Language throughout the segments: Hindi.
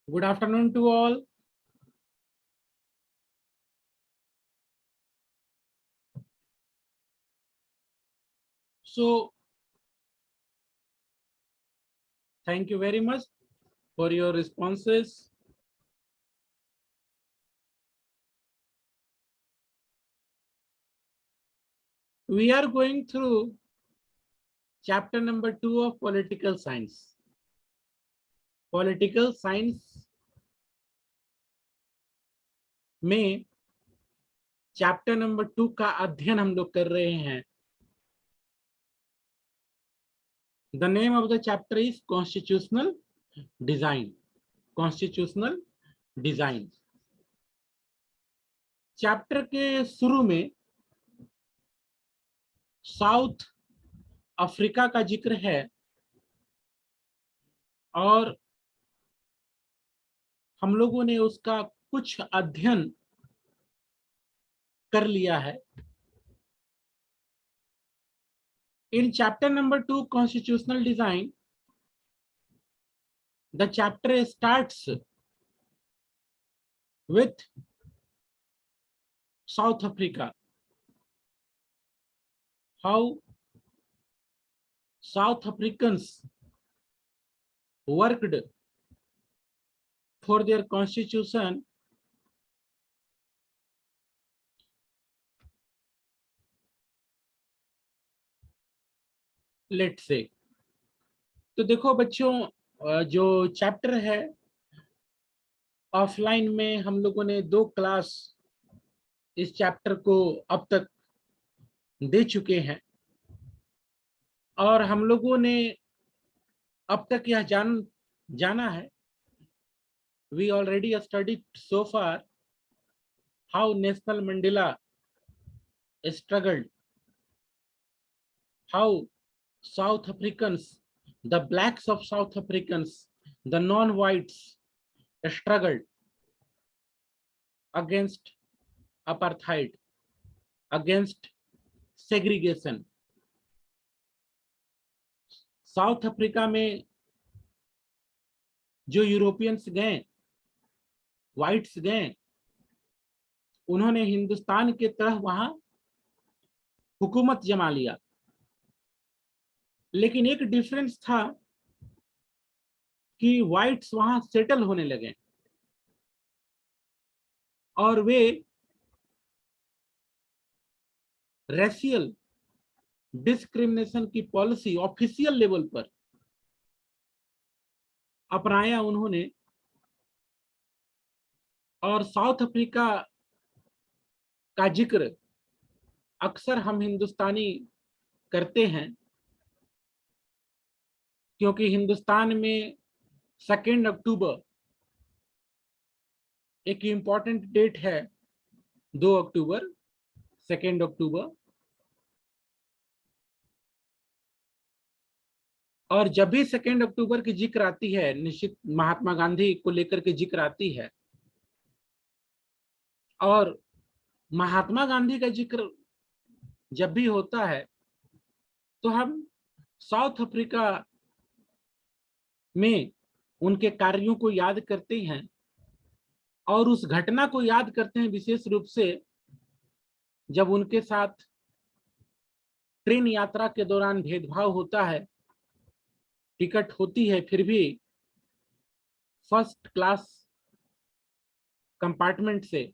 Good afternoon to all. So, thank you very much for your responses. We are going through chapter number 2 of political science. Political science में चैप्टर नंबर 2 का अध्ययन हम लोग कर रहे हैं. The name of the chapter is Constitutional Design. Constitutional Design. Chapter के शुरू में साउथ अफ्रीका का जिक्र है और हम लोगों ने उसका कुछ अध्ययन कर लिया है. In chapter number 2, Constitutional Design, the chapter starts with South Africa. How South Africans worked for their constitution late से. तो देखो बच्चों, जो चैप्टर है ऑफलाइन में हम लोगों ने 2 क्लास इस चैप्टर को अब तक दे चुके हैं और हम लोगों ने अब तक यह जाना है. We already studied so far how Nelson Mandela struggled, how South Africans, the blacks of South Africans, the non-whites struggled against apartheid, against segregation. South Africa में जो यूरोपियंस गए, व्हाइट्स गए, उन्होंने हिंदुस्तान के तरह वहां हुकूमत जमा लिया. लेकिन एक डिफरेंस था कि व्हाइट्स वहां सेटल होने लगे और वे रेशियल डिस्क्रिमिनेशन की पॉलिसी ऑफिशियल लेवल पर अपनाया उन्होंने. और साउथ अफ्रीका का जिक्र अक्सर हम हिंदुस्तानी करते हैं क्योंकि हिंदुस्तान में 2 अक्टूबर एक इम्पॉर्टेंट डेट है. 2 अक्टूबर, 2 अक्टूबर. और जब भी 2 अक्टूबर की जिक्र आती है, निश्चित महात्मा गांधी को लेकर के जिक्र आती है और महात्मा गांधी का जिक्र जब भी होता है तो हम साउथ अफ्रीका में उनके कार्यों को याद करते हैं और उस घटना को याद करते हैं विशेष रूप से जब उनके साथ ट्रेन यात्रा के दौरान भेदभाव होता है. टिकट होती है फिर भी फर्स्ट क्लास कंपार्टमेंट से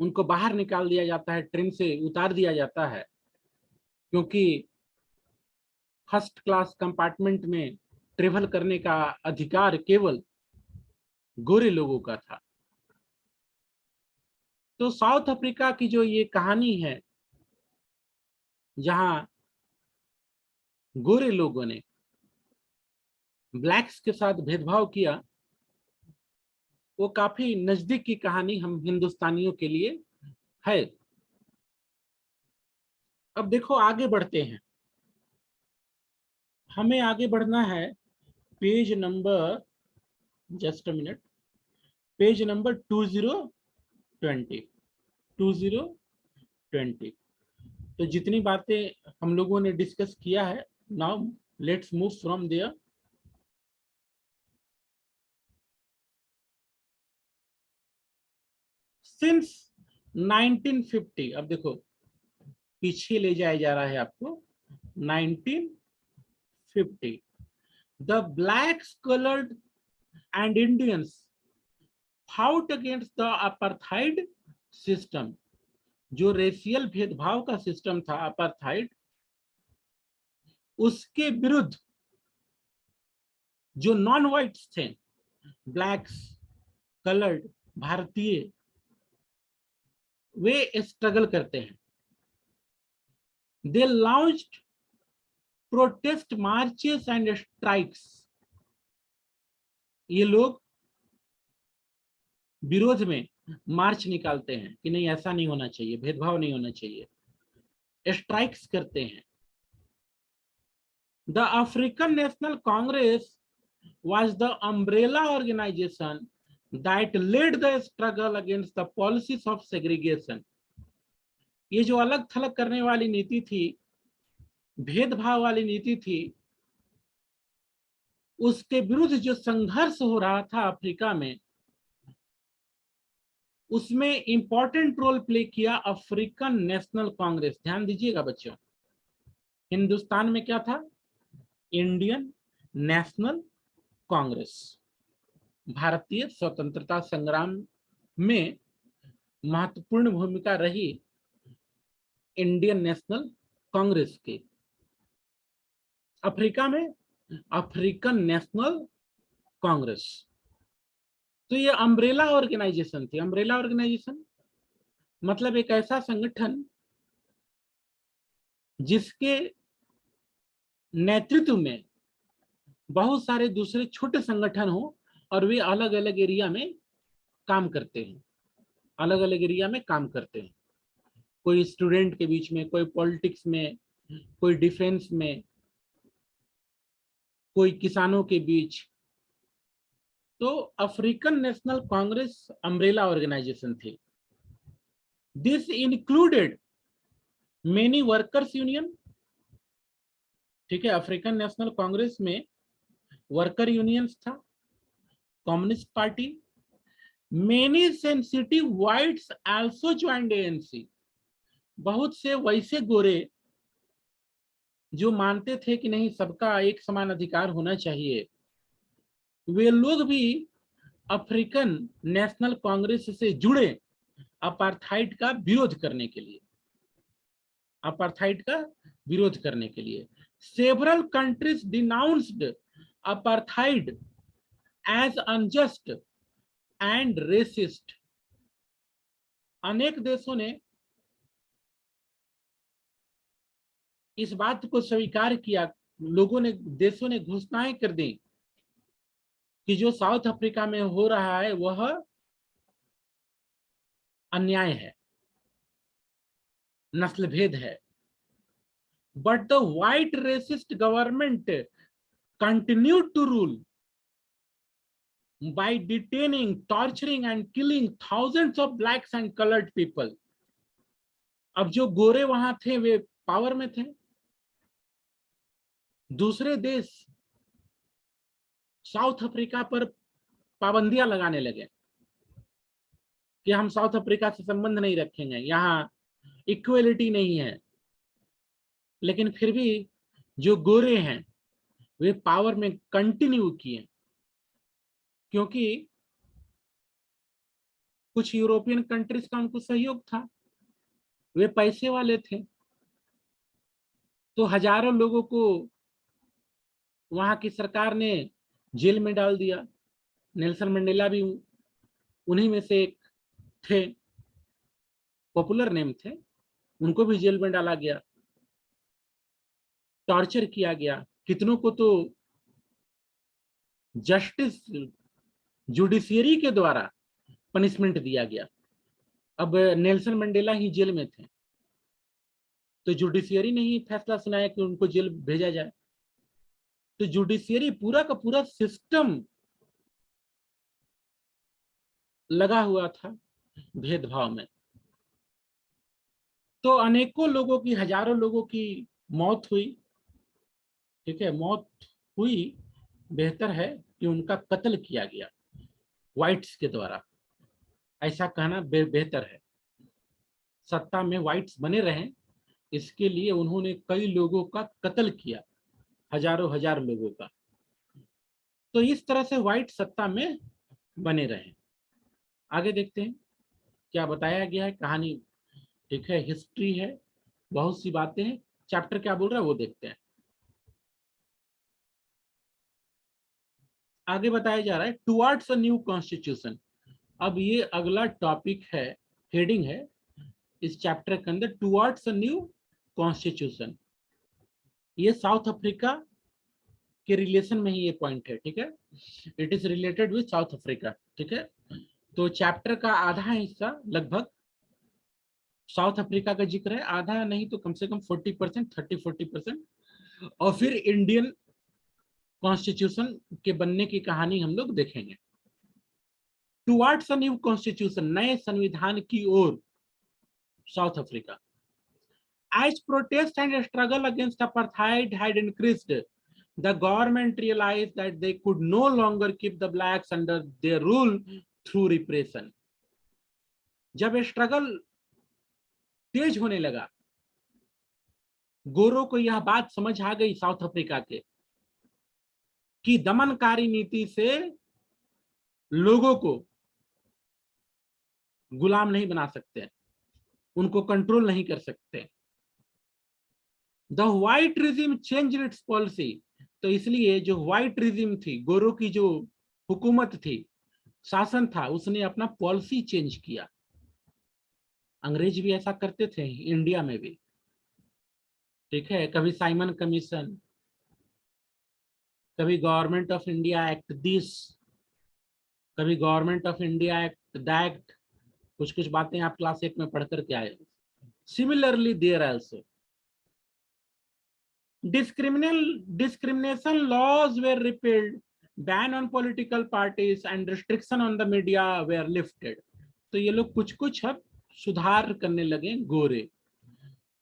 उनको बाहर निकाल दिया जाता है, ट्रेन से उतार दिया जाता है क्योंकि फर्स्ट क्लास कंपार्टमेंट में ट्रेवल करने का अधिकार केवल गोरे लोगों का था. तो साउथ अफ्रीका की जो ये कहानी है जहां गोरे लोगों ने ब्लैक्स के साथ भेदभाव किया, वो काफी नजदीक की कहानी हम हिंदुस्तानियों के लिए है. अब देखो आगे बढ़ते हैं. हमें आगे बढ़ना है page number, just a minute, page number 2020. तो जितनी बातें हम लोगों ने डिस्कस किया है, now let's move from there. Since 1950, अब देखो पीछे ले जाया जा रहा है आपको, 1950, the blacks coloured and Indians fought against the apartheid system. जो रेशियल भेदभाव का सिस्टम था अपार्थाइड, उसके विरुद्ध जो नॉन व्हाइट्स थे, ब्लैक्स, कलर्ड, भारतीय, वे स्ट्रगल करते हैं। They launched protest marches and strikes. ये लोग विरोध में मार्च निकालते हैं कि नहीं, ऐसा नहीं होना चाहिए, भेदभाव नहीं होना चाहिए, स्ट्राइक्स करते हैं। The African National Congress was the umbrella organization that led the struggle against the policies of segregation। ये जो अलग थलग करने वाली नीति थी, भेदभाव वाली नीति थी, उसके विरुद्ध जो संघर्ष हो रहा था अफ्रीका में, उसमें इंपॉर्टेंट रोल प्ले किया अफ्रीकन नेशनल कांग्रेस। ध्यान दीजिएगा बच्चों, हिंदुस्तान में क्या था? Indian national Congress. भारतीय स्वतंत्रता संग्राम में महत्वपूर्ण भूमिका रही इंडियन नेशनल कांग्रेस की। अफ्रीका में अफ्रीकन नेशनल कांग्रेस। तो ये अम्ब्रेला ऑर्गेनाइजेशन थी। अम्ब्रेला ऑर्गेनाइजेशन मतलब एक ऐसा संगठन जिसके नेतृत्व में बहुत सारे दूसरे छोटे संगठन हो और वे अलग अलग एरिया में काम करते हैं, अलग अलग एरिया में काम करते हैं। कोई स्टूडेंट के बीच में, कोई पॉलिटिक्स में, कोई डिफेंस में, कोई किसानों के बीच। तो African National Congress umbrella organisation थी। This included many workers union. ठीक है, अफ्रीकन नेशनल कांग्रेस में वर्कर यूनियंस था, communist party, many sensitive whites also joined ANC. बहुत से वैसे गोरे जो मानते थे कि नहीं, सबका एक समान अधिकार होना चाहिए, वे लोग भी अफ्रीकन नेशनल कांग्रेस से जुड़े अपार्थाइड का विरोध करने के लिए, अपार्थाइड का विरोध करने के लिए। Several countries denounced apartheid as unjust and racist. अनेक देशों ने इस बात को स्वीकार किया, लोगों ने, देशों ने घोषणाएं कर दी कि जो साउथ अफ्रीका में हो रहा है वह अन्याय है, नस्ल भेद है। But the white racist government continued to rule by detaining, torturing and killing thousands of blacks and colored people। अब जो गोरे वहां थे वे पावर में थे। दूसरे देश साउथ अफ्रीका पर पाबंदियां लगाने लगे कि हम साउथ अफ्रीका से संबंध नहीं रखेंगे, यहाँ इक्वलिटी नहीं है। लेकिन फिर भी जो गोरे हैं वे पावर में कंटिन्यू किए, क्योंकि कुछ यूरोपियन कंट्रीज का उनको सहयोग था, वे पैसे वाले थे। तो हजारों लोगों को वहां की सरकार ने जेल में डाल दिया। नेल्सन मंडेला भी उन्हीं में से एक थे, पॉपुलर नेम थे, उनको भी जेल में डाला गया, टॉर्चर किया गया। कितनों को तो जस्टिस जुडिशियरी के द्वारा पनिशमेंट दिया गया। अब नेल्सन मंडेला ही जेल में थे, तो जुडिशियरी ने ही फैसला सुनाया कि उनको जेल भेजा जाए। तो जुडिशियरी पूरा का पूरा सिस्टम लगा हुआ था भेदभाव में। तो अनेकों लोगों की, हजारों लोगों की मौत हुई। ठीक है, मौत हुई, बेहतर है कि उनका कत्ल किया गया व्हाइट्स के द्वारा। ऐसा कहना बेहतर है। सत्ता में व्हाइट्स बने रहें, इसके लिए उन्होंने कई लोगों का कत्ल किया, हजारों हजार लोगों का। तो इस तरह से व्हाइट सत्ता में बने रहे। आगे देखते हैं क्या बताया गया है, कहानी ठीक है, हिस्ट्री है, बहुत सी बातें हैं। चैप्टर क्या बोल रहा है वो देखते हैं। आगे बताया जा रहा है टुवर्ड्स अ न्यू कॉन्स्टिट्यूशन। अब ये अगला टॉपिक है, हेडिंग है इस चैप्टर के अंदर, टुवर्ड्स अ न्यू कॉन्स्टिट्यूशन। ये साउथ अफ्रीका के रिलेशन में ही ये पॉइंट है, ठीक है। It is related with South Africa, ठीक है। तो चैप्टर का आधा हिस्सा लगभग साउथ अफ्रीका का जिक्र है, आधा नहीं तो कम से कम 40%, 30-40%। और फिर इंडियन कॉन्स्टिट्यूशन के बनने की कहानी हम लोग देखेंगे। टुवर्ड्स अ न्यू कॉन्स्टिट्यूशन, नए संविधान की ओर South Africa. As protest and struggle against apartheid had increased, the government realized that they could no longer keep the blacks under their rule through repression. जब स्ट्रगल तेज होने लगा, गोरों को यह बात समझ आ गई साउथ अफ्रीका के कि दमनकारी नीति से लोगों को गुलाम नहीं बना सकते, उनको कंट्रोल नहीं कर सकते। The white regime change it's policy. तो इसलिए जो व्हाइट रिजिम थी, गोरों की जो हुकूमत थी, शासन था, उसने अपना पॉलिसी चेंज किया। अंग्रेज भी ऐसा करते थे, इंडिया में भी, ठीक है। कभी साइमन कमीशन, कभी government of India act this, कभी government of India act that. कुछ कुछ बातें आप क्लास 8 में पढ़ करके आए। Similarly there also discrimination laws were repealed, ban on political parties and restriction on the media were lifted. तो ये लोग कुछ कुछ अब सुधार करने लगे गोरे,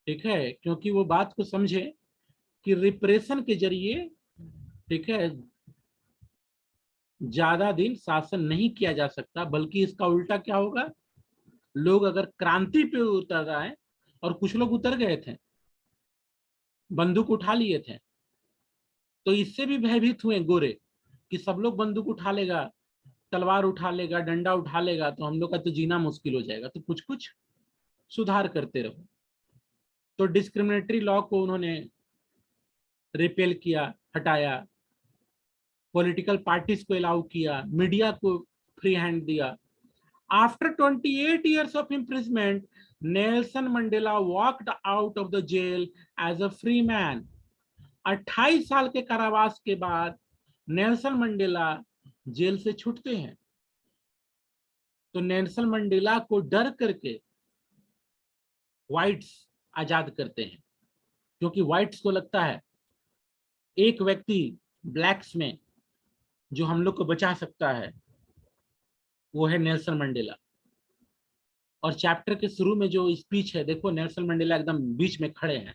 ठीक है, क्योंकि वो बात को समझे कि रिप्रेशन के जरिए, ठीक है, ज्यादा दिन शासन नहीं किया जा सकता, बल्कि इसका उल्टा क्या होगा, लोग अगर क्रांति पे उतर आए, और कुछ लोग उतर गए थे, बंदूक उठा लिए थे, तो इससे भी भयभीत हुए गोरे कि सब लोग बंदूक उठा लेगा, तलवार उठा लेगा, डंडा उठा लेगा, तो हम लोग का तो जीना मुश्किल हो जाएगा। तो कुछ कुछ सुधार करते रहो। तो डिस्क्रिमिनेटरी लॉ को उन्होंने रिपेल किया, हटाया, पॉलिटिकल पार्टीज को अलाउ किया, मीडिया को फ्री हैंड दिया। After 28 years of imprisonment, Nelson Mandela walked out of the jail as a free man. 28 साल के कारावास के बाद नेल्सन मंडेला जेल से छूटते हैं। तो नेल्सन मंडेला को डर करके व्हाइट्स आजाद करते हैं, क्योंकि व्हाइट्स को लगता है एक व्यक्ति ब्लैक्स में जो हम लोग को बचा सकता है वो है नेल्सन मंडेला। और चैप्टर के शुरू में जो स्पीच है, देखो नेल्सन मंडेला एकदम बीच में खड़े हैं,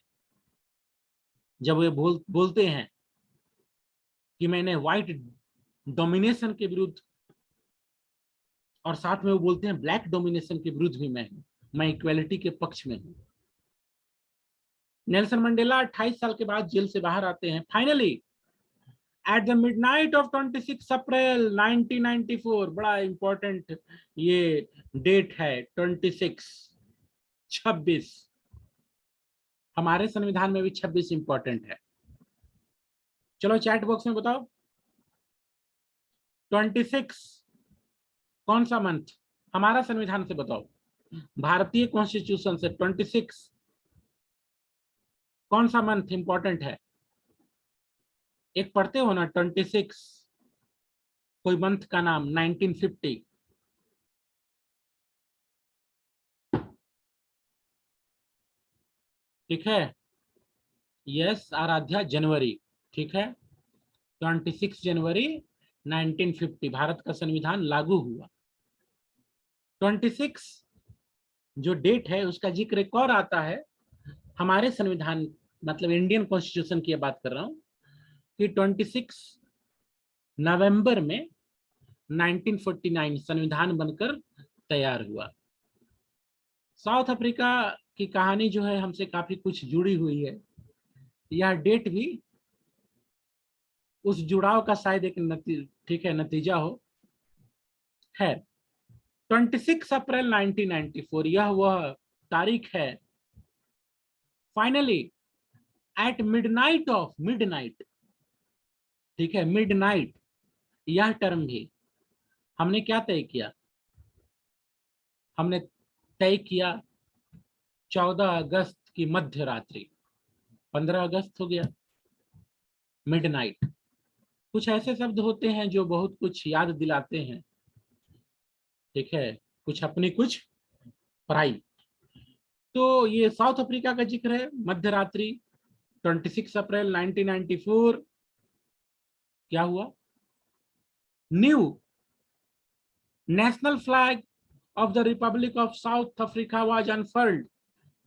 जब वे बोलते हैं कि मैंने व्हाइट डोमिनेशन के विरुद्ध, और साथ में वो बोलते हैं ब्लैक डोमिनेशन के विरुद्ध भी मैं हूं, मैं इक्वेलिटी के पक्ष में हूं। नेल्सन मंडेला 28 साल के बाद जेल से बाहर आते हैं। Finally at the midnight of 26 अप्रैल 1994, बड़ा इंपॉर्टेंट ये डेट है, 26 हमारे संविधान में भी 26 इंपॉर्टेंट है। चलो चैट बॉक्स में बताओ 26 कौन सा मंथ, हमारा संविधान से बताओ, भारतीय कॉन्स्टिट्यूशन से 26 कौन सा मंथ इंपॉर्टेंट है। एक पढ़ते हो ना 26, कोई मंथ का नाम, 1950। ठीक है, यस आराध्या, जनवरी, ठीक है, 26 जनवरी 1950 भारत का संविधान लागू हुआ। 26 जो डेट है उसका जिक्र एक और आता है हमारे संविधान, मतलब इंडियन कॉन्स्टिट्यूशन की बात कर रहा हूं, कि 26 नवंबर में 1949 संविधान बनकर तैयार हुआ। साउथ अफ्रीका की कहानी जो है हमसे काफी कुछ जुड़ी हुई है। यह डेट भी उस जुड़ाव का शायद एक ठीक है नतीजा हो। है 26 अप्रैल 1994, यह वह तारीख है। फाइनली एट मिडनाइट, ठीक है, मिडनाइट, यह टर्म भी हमने क्या तय किया? हमने तय किया 14 अगस्त की मध्य रात्रि, 15 अगस्त हो गया। मिडनाइट, कुछ ऐसे शब्द होते हैं जो बहुत कुछ याद दिलाते हैं, ठीक है, कुछ अपनी कुछ पराई। तो ये साउथ अफ्रीका का जिक्र है, मध्य रात्रि 26 अप्रैल 1994। क्या हुआ? New national flag of the Republic of South Africa was unfurled,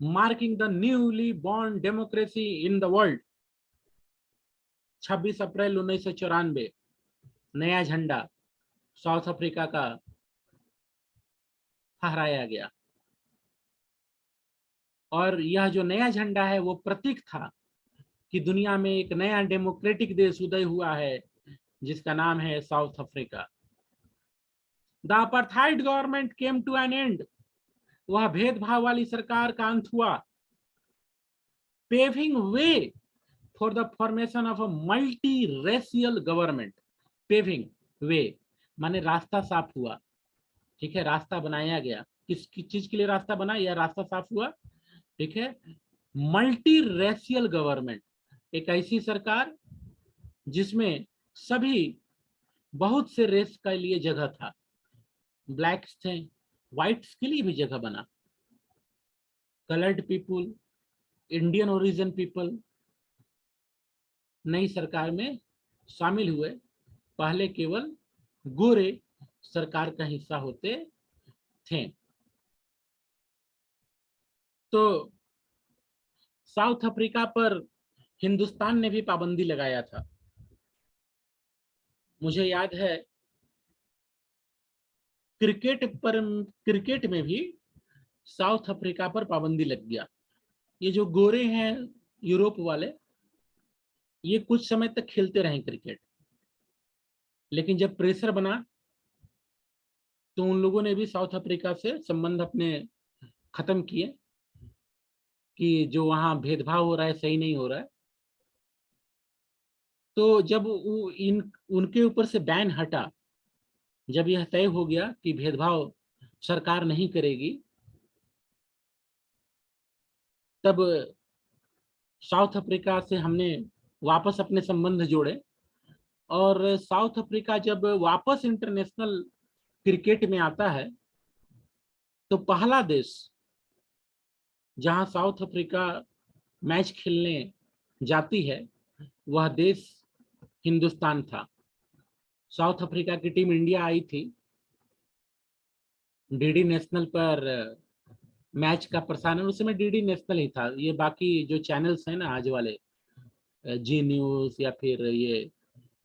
marking the newly born democracy in the world. 26 अप्रैल 1994 नया झंडा साउथ अफ्रीका का फहराया गया, और यह जो नया झंडा है वो प्रतीक था कि दुनिया में एक नया डेमोक्रेटिक देश उदय हुआ है जिसका नाम है South Africa. The apartheid government came to an end, वह भेदभाव वाली सरकार का अंत हुआ। Paving way for the formation of a multi racial government. Paving way माने रास्ता साफ हुआ, ठीक है, रास्ता बनाया गया। किस चीज के लिए रास्ता बना? यह रास्ता साफ हुआ, ठीक है, मल्टी रेशियल गवर्नमेंट, एक ऐसी सरकार जिसमें सभी बहुत से रेस के लिए जगह था। ब्लैक्स थे, व्हाइट्स के लिए भी जगह बना, coloured people, Indian origin people नई सरकार में शामिल हुए। पहले केवल गोरे सरकार का हिस्सा होते थे। तो साउथ अफ्रीका पर हिंदुस्तान ने भी पाबंदी लगाया था। मुझे याद है क्रिकेट में भी साउथ अफ्रीका पर पाबंदी लग गया। ये जो गोरे हैं यूरोप वाले, ये कुछ समय तक खेलते रहे क्रिकेट, लेकिन जब प्रेशर बना तो उन लोगों ने भी साउथ अफ्रीका से संबंध अपने खत्म किए कि जो वहां भेदभाव हो रहा है सही नहीं हो रहा है। तो जब उनके ऊपर से बैन हटा, जब यह तय हो गया कि भेदभाव सरकार नहीं करेगी, तब साउथ अफ्रीका से हमने वापस अपने संबंध जोड़े। और साउथ अफ्रीका जब वापस इंटरनेशनल क्रिकेट में आता है तो पहला देश जहां साउथ अफ्रीका मैच खेलने जाती है वह देश हिंदुस्तान था। साउथ अफ्रीका की टीम इंडिया आई थी। डीडी नेशनल पर मैच का प्रसारण उस समय डीडी नेशनल ही था। ये बाकी जो चैनल्स हैं ना आज वाले, जी न्यूज या फिर ये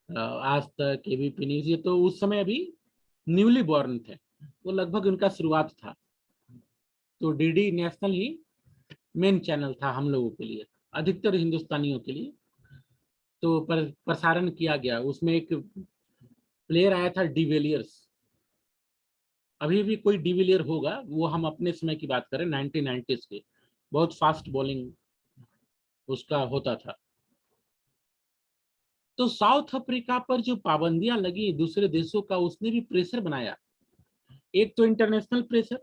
आज तक, एबीपी न्यूज, ये तो उस समय अभी न्यूली बॉर्न थे, वो लगभग उनका शुरुआत था। तो डीडी नेशनल ही मेन चैनल था हम लोगों के लिए, अधिकतर हिंदुस्तानियों के लिए। तो प्रसारण किया गया, उसमें एक प्लेयर आया था डिविलियर्स। अभी भी कोई डिविलियर होगा, वो हम अपने समय की बात करें 1990s के, बहुत फास्ट बॉलिंग उसका होता था। तो साउथ अफ्रीका पर जो पाबंदियां लगी दूसरे देशों का, उसने भी प्रेशर बनाया। एक तो इंटरनेशनल प्रेशर,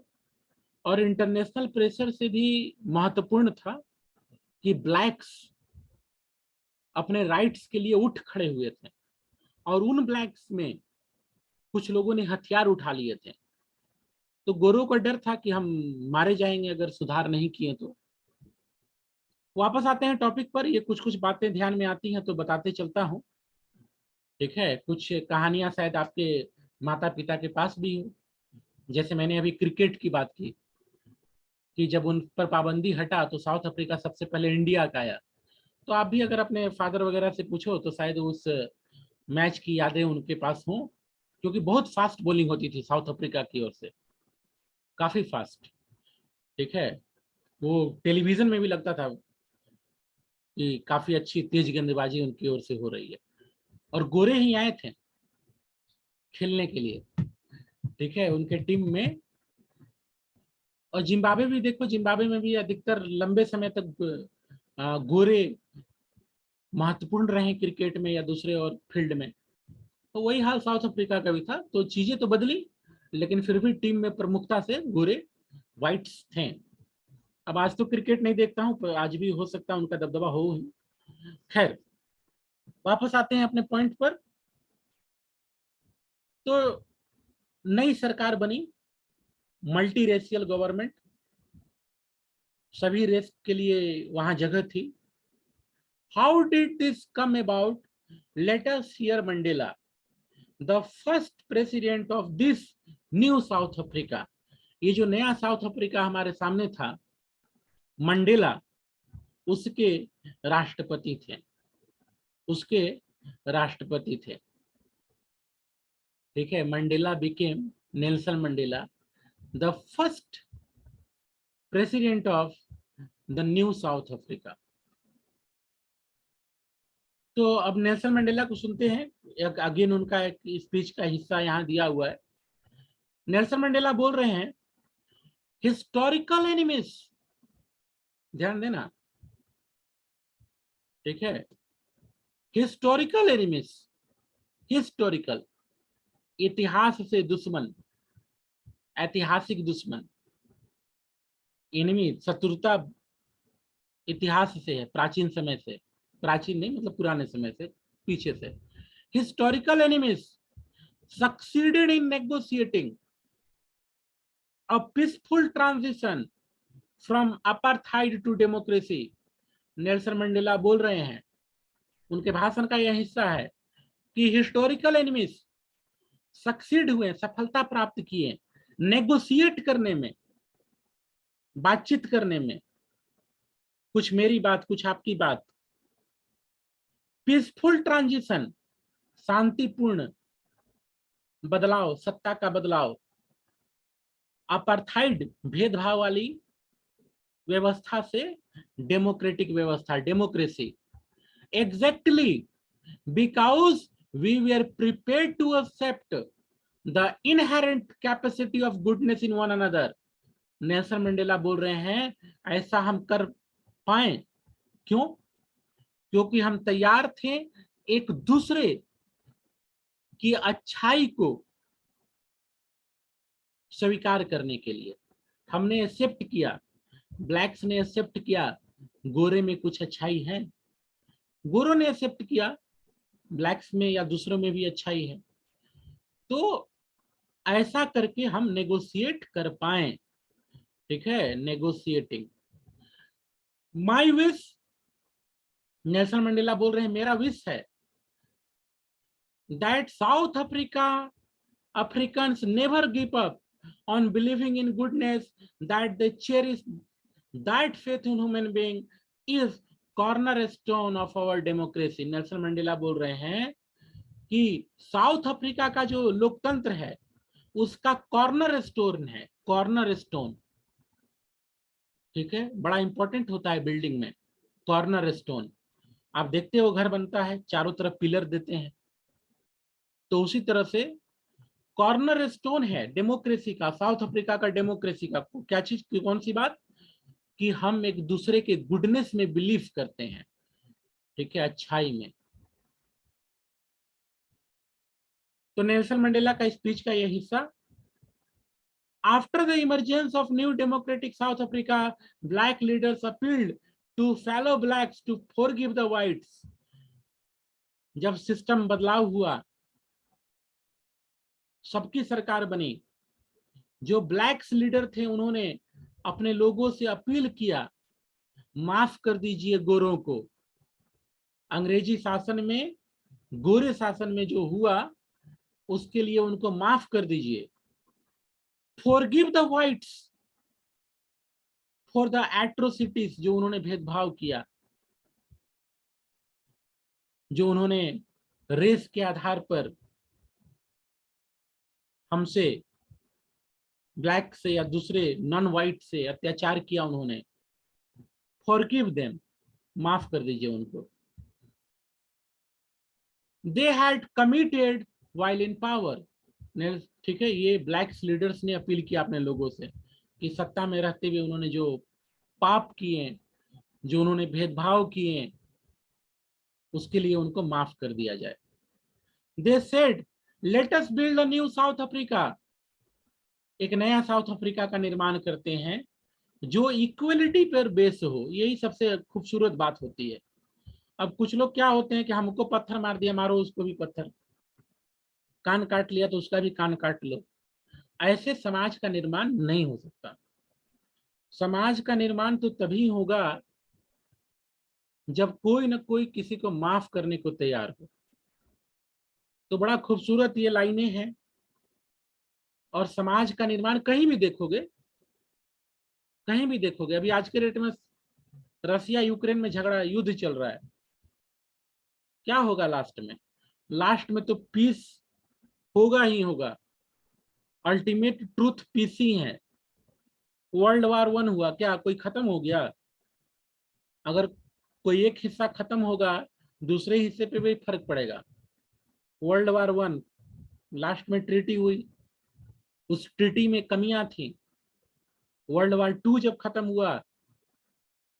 और इंटरनेशनल प्रेशर से भी महत्वपूर्ण था कि ब्लैक्स अपने राइट्स के लिए उठ खड़े हुए थे, और उन ब्लैक्स में कुछ लोगों ने हथियार उठा लिए थे। तो गोरों का डर था कि हम मारे जाएंगे अगर सुधार नहीं किए तो। वापस आते हैं टॉपिक पर, ये कुछ कुछ बातें ध्यान में आती हैं तो बताते चलता हूँ, ठीक है। कुछ कहानियां शायद आपके माता पिता के पास भी हो। जैसे मैंने अभी क्रिकेट की बात की कि जब उन पर पाबंदी हटा तो साउथ अफ्रीका सबसे पहले इंडिया का आया। तो आप भी अगर अपने फादर वगैरह से पूछो तो शायद उस मैच की यादें उनके पास हों, क्योंकि बहुत फास्ट बॉलिंग होती थी साउथ अफ्रीका की ओर से। काफी फास्ट। ठीक है, वो टेलीविजन में भी लगता था कि काफी अच्छी तेज गेंदबाजी उनकी ओर से हो रही है, और गोरे ही आए थे खेलने के लिए। ठीक है, उनके टीम में। और जिम्बाब्वे भी देखो, जिम्बाब्वे में भी अधिकतर लंबे समय तक गोरे महत्वपूर्ण रहे क्रिकेट में या दूसरे और फील्ड में। तो वही हाल साउथ अफ्रीका का भी था। तो चीजें तो बदली, लेकिन फिर भी टीम में प्रमुखता से गोरे व्हाइट्स थे। अब आज तो क्रिकेट नहीं देखता हूं, पर आज भी हो सकता है उनका दबदबा हो ही। खैर, वापस आते हैं अपने पॉइंट पर। तो नई सरकार बनी, मल्टी रेशियल गवर्नमेंट, सभी रेस के लिए वहां जगह थी। How did this come about? Let us here Mandela, the first president of this new South Africa. ये जो नया साउथ अफ्रीका हमारे सामने था, मंडेला उसके राष्ट्रपति थे, उसके राष्ट्रपति थे। ठीक है, Mandela became, Nelson Mandela, the first president of the new South Africa. तो अब नेल्सन मंडेला को सुनते हैं। एक अगेन उनका एक स्पीच का हिस्सा यहाँ दिया हुआ है। नेल्सन मंडेला बोल रहे हैं, हिस्टोरिकल एनिमीज, ध्यान देना। ठीक है, हिस्टोरिकल एनिमीज, हिस्टोरिकल इतिहास से दुश्मन, ऐतिहासिक दुश्मन, एनिमी शत्रुता इतिहास से है, प्राचीन समय से। प्राचीन नहीं मतलब पुराने समय से, पीछे से। Historical enemies succeeded in negotiating a peaceful transition from apartheid to democracy. Nelson Mandela बोल रहे हैं, उनके भाषण का यह हिस्सा है कि हिस्टोरिकल एनिमीज सक्सीड हुए, सफलता प्राप्त किए नेगोशिएट करने में, बातचीत करने में, कुछ मेरी बात कुछ आपकी बात। पीसफुल ट्रांजिशन, शांतिपूर्ण बदलाव, सत्ता का बदलाव। अपार्थाइड, भेदभाव वाली व्यवस्था से डेमोक्रेटिक व्यवस्था, democracy. Exactly because we were prepared to accept the inherent capacity of goodness in one another. Nelson Mandela बोल रहे हैं, ऐसा हम कर पाए क्यों? क्योंकि हम तैयार थे एक दूसरे की अच्छाई को स्वीकार करने के लिए। हमने एक्सेप्ट किया, ब्लैक्स ने एक्सेप्ट किया, गोरे में कुछ अच्छाई है। गोरों ने एक्सेप्ट किया, ब्लैक्स में या दूसरों में भी अच्छाई है। तो ऐसा करके हम नेगोशिएट कर पाए। ठीक है, negotiating. My wish, Nelson Mandela बोल रहे हैं, मेरा विश है that south Africa Africans never give up on believing in goodness, that they cherish that faith in human being is cornerstone of our democracy। Nelson Mandela बोल रहे हैं कि साउथ अफ्रीका का जो लोकतंत्र है उसका कॉर्नर स्टोन है, कॉर्नर स्टोन। ठीक है, बड़ा इंपॉर्टेंट होता है बिल्डिंग में कॉर्नर स्टोन। आप देखते हो घर बनता है, चारों तरफ पिलर देते हैं, तो उसी तरह से कॉर्नर स्टोन है डेमोक्रेसी का, साउथ अफ्रीका का डेमोक्रेसी का। क्या चीज, कौन सी बात? कि हम एक दूसरे के गुडनेस में बिलीव करते हैं। ठीक है, अच्छाई में। तो नेल्सन मंडेला का स्पीच का यह हिस्सा, after the emergence of new democratic South Africa, black leaders appealed to fellow blacks to forgive the whites. जब सिस्टम बदलाव हुआ, सबकी सरकार बनी, जो ब्लैक्स लीडर थे उन्होंने अपने लोगों से अपील किया, माफ कर दीजिए गोरों को। अंग्रेजी शासन में, गोरे शासन में जो हुआ उसके लिए उनको माफ कर दीजिए। Forgive the whites for the atrocities, जो उन्होंने भेदभाव किया, जो उन्होंने रेस के आधार पर हमसे ब्लैक से या दूसरे नॉन वाइट से अत्याचार किया उन्होंने, फॉरगिव देम, माफ कर दीजिए उनको। They had committed while in power, ठीक है, ये ब्लैक्स लीडर्स ने अपील किया अपने लोगों से कि सत्ता में रहते हुए उन्होंने जो पाप किए, जो उन्होंने भेदभाव किए, उसके लिए उनको माफ कर दिया जाए। दे said let us build a new South Africa, एक नया साउथ अफ्रीका का निर्माण करते हैं जो इक्वलिटी पर बेस हो। यही सबसे खूबसूरत बात होती है। अब कुछ लोग क्या होते हैं कि हमको पत्थर मार दिया, मारो उसको भी पत्थर, कान काट लिया तो उसका भी कान काट लो। ऐसे समाज का निर्माण नहीं हो सकता। समाज का निर्माण तो तभी होगा जब कोई ना कोई किसी को माफ करने को तैयार हो। तो बड़ा खूबसूरत ये लाइनें हैं। और समाज का निर्माण कहीं भी देखोगे, कहीं भी देखोगे, अभी आज के डेट में रसिया यूक्रेन में झगड़ा, युद्ध चल रहा है, क्या होगा लास्ट में? लास्ट में तो पीस होगा ही होगा। अल्टीमेट ट्रूथ पीस ही है। वर्ल्ड वार 1 हुआ, क्या कोई खत्म हो गया? अगर कोई एक हिस्सा खत्म होगा, दूसरे हिस्से पे भी फर्क पड़ेगा। वर्ल्ड वार 1 लास्ट में ट्रीटी हुई, उस ट्रीटी में कमियां थी। वर्ल्ड वार 2 जब खत्म हुआ,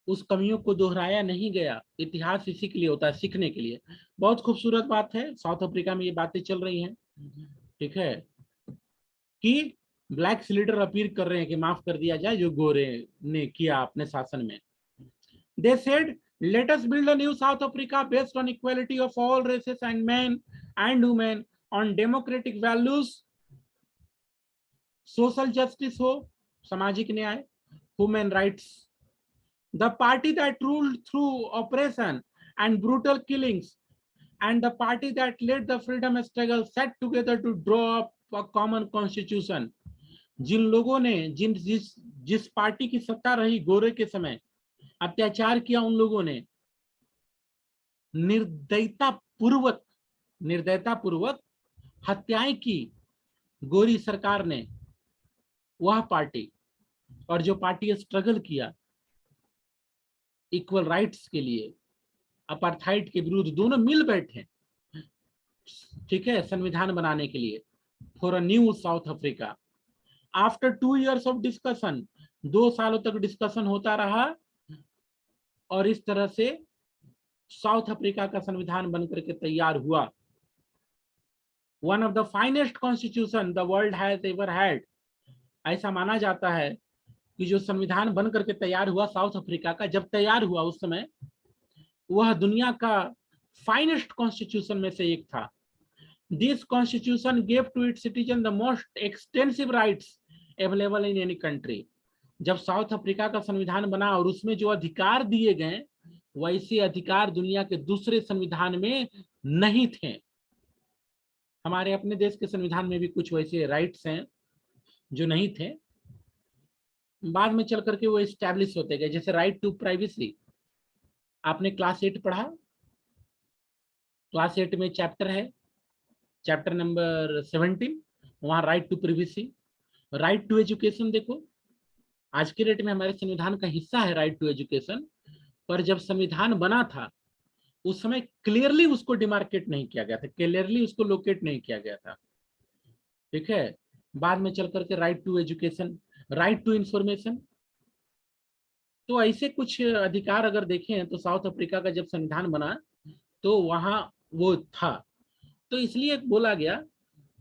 उस कमियों को दोहराया नहीं गया। इतिहास इसी के लिए होता है, सीखने के लिए। बहुत खूबसूरत बात है, साउथ अफ्रीका में ये बातें चल रही हैं, ठीक है, कि ब्लैक्स लीडर अपील कर रहे हैं कि माफ कर दिया जाए जो गोरे ने किया अपने शासन में। They said let us build a new South Africa based on equality of all races and man and women, on democratic values, social justice हो, सामाजिक न्याय, human rights. The party that ruled through oppression and brutal killings, and the party that led the freedom struggle sat together to draw up a common constitution. जिन लोगों ने जिस पार्टी की सत्ता रही गोरे के समय, अत्याचार किया उन लोगों ने, निर्दयता पूर्वक हत्याएं की गोरी सरकार ने, वह पार्टी, और जो पार्टी स्ट्रगल किया इक्वल राइट्स के लिए, अपार्थाइड के विरुद्ध, दोनों मिल बैठे, ठीक है, संविधान बनाने के लिए, for a new South Africa. After 2 years of discussion, 2 सालों तक डिस्कशन होता रहा, और इस तरह से साउथ अफ्रीका का संविधान बनकर के तैयार हुआ। One of the finest constitution the world has ever had, ऐसा माना जाता है कि जो संविधान बन करके तैयार हुआ साउथ अफ्रीका का, जब तैयार हुआ उस समय वह दुनिया का फाइनेस्ट कॉन्स्टिट्यूशन में से एक था। This constitution gave to its citizen the most extensive rights available in any country. जब साउथ अफ्रीका का संविधान बना और उसमें जो अधिकार दिए गए, वैसे अधिकार दुनिया के दूसरे संविधान में नहीं थे। हमारे अपने देश के संविधान में भी कुछ वैसे राइट्स हैं जो नहीं थे, बाद में चल करके वो एस्टैब्लिश होते गए। जैसे राइट टू प्राइवेसी, आपने क्लास 8 पढ़ा, क्लास 8 में चैप्टर है, चैप्टर नंबर 17, वहां right to privacy. Right to education देखो, आज के डेट में हमारे संविधान का हिस्सा है राइट टू एजुकेशन, पर जब संविधान बना था उस समय क्लियरली उसको डिमार्केट नहीं किया गया था, क्लियरली उसको लोकेट नहीं किया गया था, ठीक है। बाद में चल करके right to education, right to information. तो ऐसे कुछ अधिकार अगर देखें तो साउथ अफ्रीका का जब संविधान बना तो वहां वो था। तो इसलिए बोला गया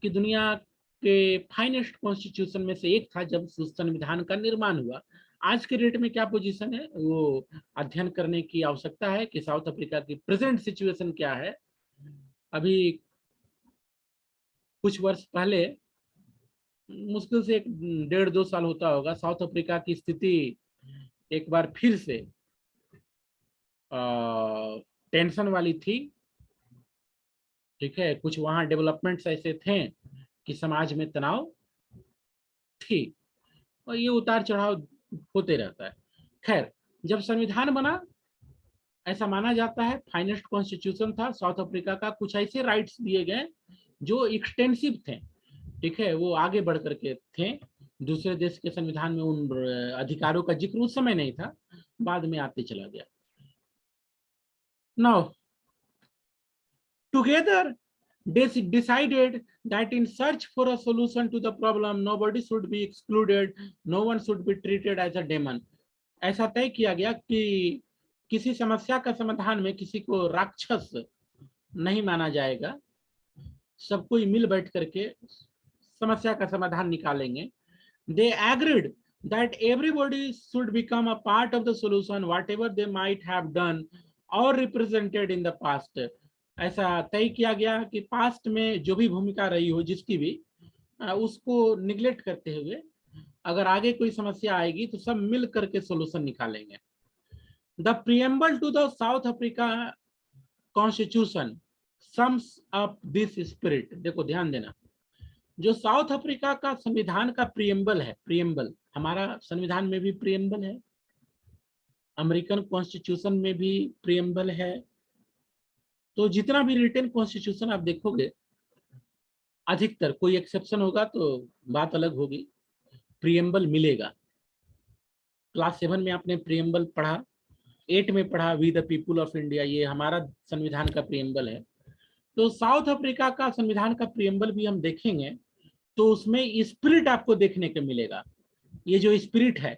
कि दुनिया के फाइनेस्ट कॉन्स्टिट्यूशन में से एक था जब उस संविधान का निर्माण हुआ। आज के डेट में क्या पोजीशन है वो अध्ययन करने की आवश्यकता है कि साउथ अफ्रीका की प्रेजेंट सिचुएशन क्या है। अभी कुछ वर्ष पहले, मुश्किल से 1.5-2 साल होता होगा, साउथ अफ्रीका की स्थिति एक बार फिर से टेंशन वाली थी, ठीक है। कुछ वहां डेवलपमेंट्स ऐसे थे कि समाज में तनाव थी, और ये उतार चढ़ाव होते रहता है। खैर, जब संविधान बना, ऐसा माना जाता है फाइनेस्ट कॉन्स्टिट्यूशन था साउथ अफ्रीका का। कुछ ऐसे राइट्स दिए गए जो एक्सटेंसिव थे, ठीक है, वो आगे बढ़ करके थे, दूसरे देश के संविधान में उन अधिकारों का जिक्र उस समय नहीं था, बाद में आते चला गया। Now together they decided that in search for a solution to the problem, nobody should be excluded, no one should be treated as a demon. ऐसा तय किया गया कि किसी समस्या का समाधान में किसी को राक्षस नहीं माना जाएगा, सब कोई मिल बैठ करके समस्या का समाधान निकालेंगे। They agreed that everybody should become a part of the solution, whatever they might have done or represented in the past. ऐसा तय किया गया कि पास्ट में जो भी भूमिका रही हो जिसकी भी, उसको निगलेक्ट करते हुए अगर आगे कोई समस्या आएगी तो सब मिल करके सोल्यूशन निकालेंगे। The preamble to the South Africa constitution sums up this spirit. देखो ध्यान देना, जो साउथ अफ्रीका का संविधान का प्रियम्बल है, प्रियम्बल हमारा संविधान में भी प्रियम्बल है, अमेरिकन कॉन्स्टिट्यूशन में भी प्रियम्बल है, तो जितना भी रिटन कॉन्स्टिट्यूशन आप देखोगे अधिकतर, कोई एक्सेप्शन होगा तो बात अलग होगी, प्रियम्बल मिलेगा। क्लास 7 में आपने प्रियम्बल पढ़ा, 8 में पढ़ा we the people of India, ये हमारा संविधान का प्रियम्बल है। तो साउथ अफ्रीका का संविधान का प्रियम्बल भी हम देखेंगे तो उसमें स्पिरिट आपको देखने को मिलेगा। ये जो स्पिरिट है,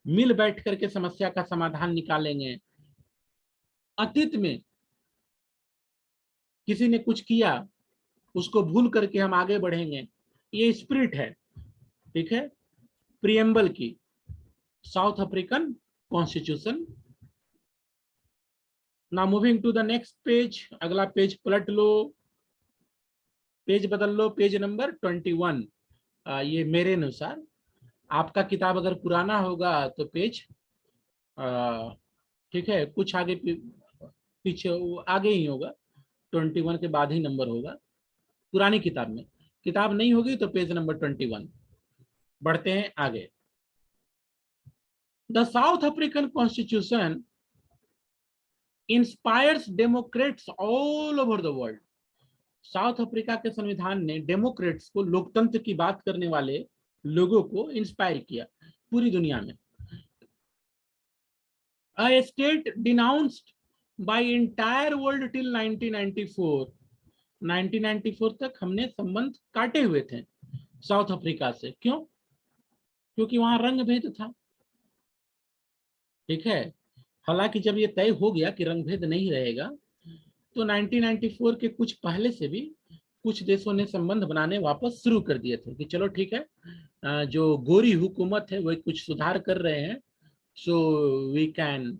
मिल बैठ करके समस्या का समाधान निकालेंगे, अतीत में किसी ने कुछ किया उसको भूल करके हम आगे बढ़ेंगे, ये स्पिरिट है, ठीक है, प्रियम्बल की South African constitution. Now moving to the next page, अगला पेज पलट लो, पेज बदल लो, पेज नंबर 21। ये मेरे अनुसार, आपका किताब अगर पुराना होगा तो पेज ठीक है कुछ आगे पीछे आगे ही होगा, 21 के बाद ही नंबर होगा पुरानी किताब में। किताब नहीं होगी तो पेज नंबर 21। बढ़ते हैं आगे। The south African constitution inspires Democrats all over the world. South Africa के संविधान ने डेमोक्रेट्स को, लोकतंत्र की बात करने वाले लोगों को इंस्पायर किया पूरी दुनिया में। A state denounced by entire world till 1994। 1994 तक हमने संबंध काटे हुए थे साउथ अफ्रीका से। क्यों? क्योंकि वहां रंग भेद था, ठीक है। हालांकि जब ये तय हो गया कि रंग भेद नहीं रहेगा तो 1994 के कुछ पहले से भी कुछ देशों ने संबंध बनाने वापस शुरू कर दिए थे कि चलो ठीक है, जो गोरी हुकूमत है वो कुछ सुधार कर रहे हैं, so we can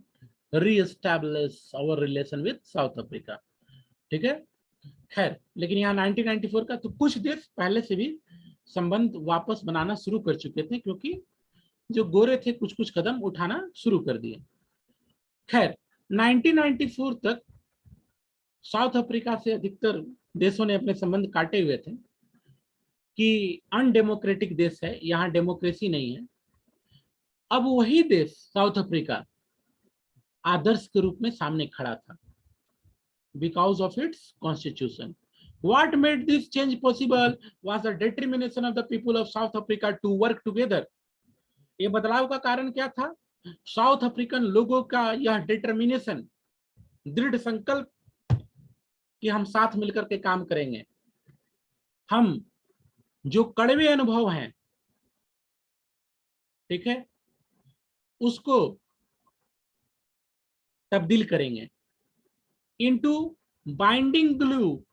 reestablish our relation with South Africa, ठीक है। खैर, लेकिन यहाँ 1994 का तो कुछ देश पहले से भी संबंध वापस बनाना शुरू कर चुके थे, क्योंकि जो गोरे थे कुछ कुछ कदम उठाना शुरू कर दिए। खैर, 1994 तक साउथ अफ्रीका से अधिकतर देशों ने अपने संबंध काटे हुए थे कि अनडेमोक्रेटिक देश है, यहाँ डेमोक्रेसी नहीं है। अब वही देश साउथ अफ्रीका आदर्श के रूप में सामने खड़ा था because of its constitution. What made this change possible was the determination of the people of South Africa to work together. ये बदलाव का कारण क्या था? साउथ अफ्रीकन लोगों का यह डिटर्मिनेशन, दृढ़ संकल्प कि हम साथ मिलकर के काम करेंगे, हम जो कड़वे अनुभव हैं, ठीक है, उसको तब्दील करेंगे into binding glue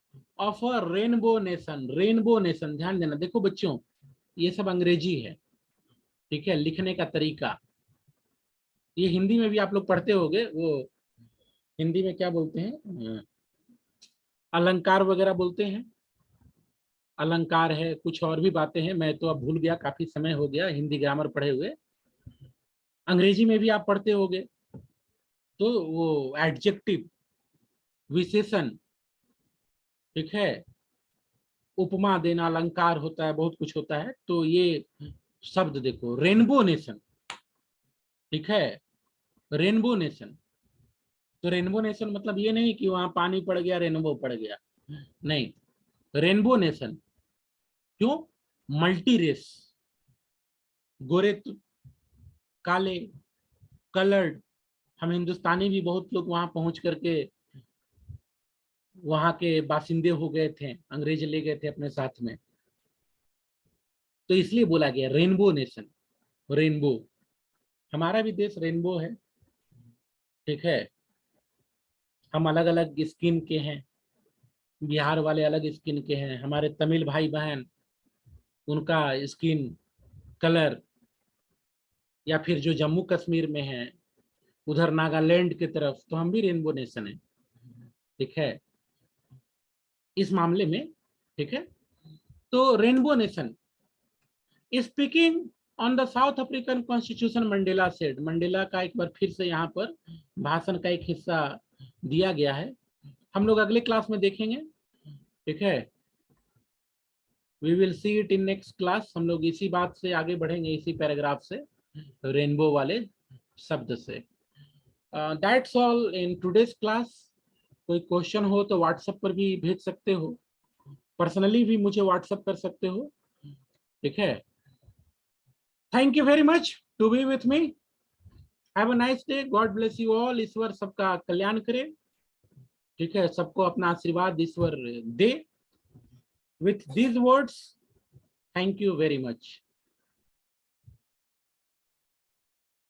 of a rainbow nation. Rainbow nation, ध्यान देना, देखो बच्चों ये सब अंग्रेजी है, ठीक है, लिखने का तरीका। ये हिंदी में भी आप लोग पढ़ते होंगे, वो हिंदी में क्या बोलते हैं, अलंकार वगैरह बोलते हैं, अलंकार है, कुछ और भी बातें हैं, मैं तो अब भूल गया, काफी समय हो गया हिंदी ग्रामर पढ़े हुए। अंग्रेजी में भी आप पढ़ते होंगे, तो वो एडजेक्टिव, विशेषण, ठीक है, उपमा देना, अलंकार होता है, बहुत कुछ होता है। तो ये शब्द देखो, रेनबो नेशन, ठीक है, रेनबो नेशन। तो रेनबो नेशन मतलब ये नहीं कि वहां पानी पड़ गया रेनबो पड़ गया, नहीं, रेनबो नेशन। क्यों? मल्टी रेस, गोरे काले कलर्ड, हम हिंदुस्तानी भी बहुत लोग वहां पहुंच करके वहां के बासिंदे हो गए थे, अंग्रेज ले गए थे अपने साथ में। तो इसलिए बोला गया रेनबो नेशन, रेनबो। हमारा भी देश रेनबो है, ठीक है। हम अलग अलग स्किन के हैं, बिहार वाले अलग स्किन के हैं, हमारे तमिल भाई बहन उनका स्किन कलर, या फिर जो जम्मू कश्मीर में है उधर नागालैंड की तरफ, तो हम भी रेनबो नेशन है, ठीक है, इस मामले में, ठीक है। तो rainbow nation speaking on the south African constitution, Mandela said, Mandela का एक बार फिर से यहाँ पर भाषण का एक हिस्सा दिया गया है, हम लोग अगले क्लास में देखेंगे, ठीक है। We will see it in next class. हम लोग इसी बात से आगे बढ़ेंगे, इसी पैराग्राफ से, रेनबो वाले शब्द से। That's all in today's class. कोई क्वेश्चन हो तो व्हाट्सएप पर भी भेज सकते हो, पर्सनली भी मुझे व्हाट्सएप कर सकते हो, ठीक है। Thank you very much to be with me. Have a nice day, God bless you all. ईश्वर सबका कल्याण करे, ठीक है, सबको अपना आशीर्वाद ईश्वर दे। With these words, thank you very much.